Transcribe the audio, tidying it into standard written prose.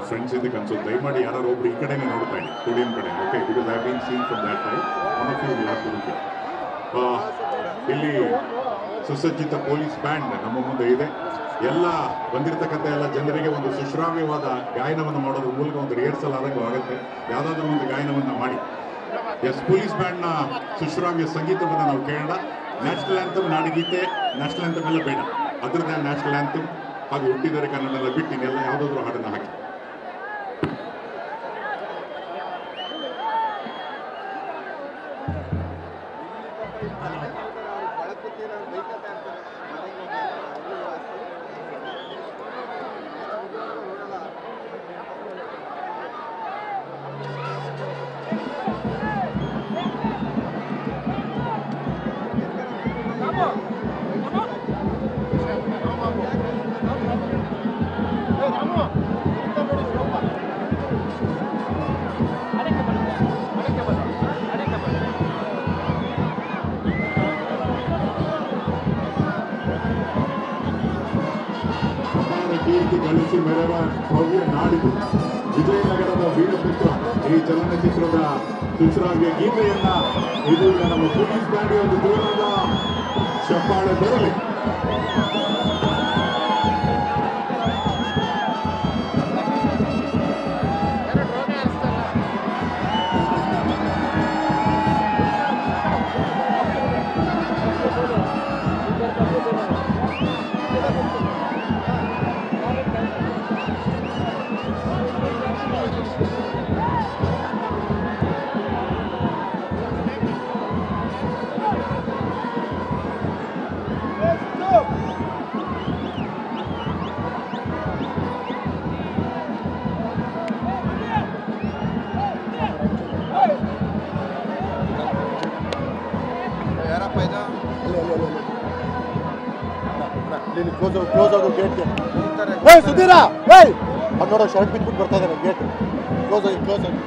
Friends ಇಂದ ಕನ್ಸೋದು. ದಯಮಾಡಿ ಯಾರು ಒಬ್ರು ಈ ಕಡೆನೇ ನೋಡ್ತಾ ಇಡಿ, ಸ್ಟುಡಿಯಂ ಕಡೆ. Okay, because I been seen from that time. One of you will have to look it. ಇಲ್ಲಿ ಸುಸಜ್ಜಿತ ಪೊಲೀಸ್ ಬ್ಯಾಂಡ್ ನಮ್ಮ ಮುಂದೆ ಇದೆ. ಎಲ್ಲ ಬಂದಿರತಕ್ಕಂಥ ಎಲ್ಲ ಜನರಿಗೆ ಒಂದು ಸುಶ್ರಾವ್ಯವಾದ ಗಾಯನವನ್ನು ಮಾಡೋದ್ರ ಮೂಲಕ ಒಂದು ರಿಹರ್ಸಲ್ ಆದಂಗೂ ಆಗುತ್ತೆ. ಯಾವುದಾದ್ರೂ ಒಂದು ಗಾಯನವನ್ನು ಮಾಡಿ. ಎಸ್, ಪೊಲೀಸ್ ಬ್ಯಾಂಡ್ನ ಸುಶ್ರಾವ್ಯ ಸಂಗೀತವನ್ನು ನಾವು ಕೇಳೋಣ. ನ್ಯಾಷನಲ್ ಆ್ಯಂಥಮ್, ನಾಡಗೀತೆ, ನ್ಯಾಷನಲ್ ಆ್ಯಂಥಮ್ ಎಲ್ಲ ಬೇಡ, ಅದರದ್ದೇ ನ್ಯಾಷನಲ್ ಆ್ಯಂಥಮ್ ಹಾಗೂ ಹುಟ್ಟಿದರೆ ಕನ್ನಡ ಎಲ್ಲ ಬಿಟ್ಟು ಇನ್ನೆಲ್ಲ ಯಾವುದಾದ್ರೂ ಹಾಡನ್ನು ಹಾಕಿ. ಕೀರ್ತಿ ಗಳಿಸಿ ಮೆರವ ಭವ್ಯ ನಾಡಿದು ವಿಜಯನಗರದ ವೀರಪುತ್ರ ಈ ಚಲನಚಿತ್ರದ ಸುಶ್ರಾವ್ಯ ಗೀತೆಯನ್ನ ಇದು ನಮ್ಮ ಪೊಲೀಸ್ ಬ್ಯಾಂಡ್ ಒಂದು ಜೋರಾದ ಚಪ್ಪಾಳೆ ಬರಲಿ. ಕ್ಲೋಸ್ ಆಗೋ ಗೇಟ್ಗೆ ಸುಧೀರಾ, ಅದು ನೋಡೋ ಶರ್ಟ್ ಬಿಟ್ಬಿಟ್ಟು ಬರ್ತಾ ಇದ್ದಾರೆ ಗೇಟ್ ಕ್ಲೋಸ್ ಆಗಿ.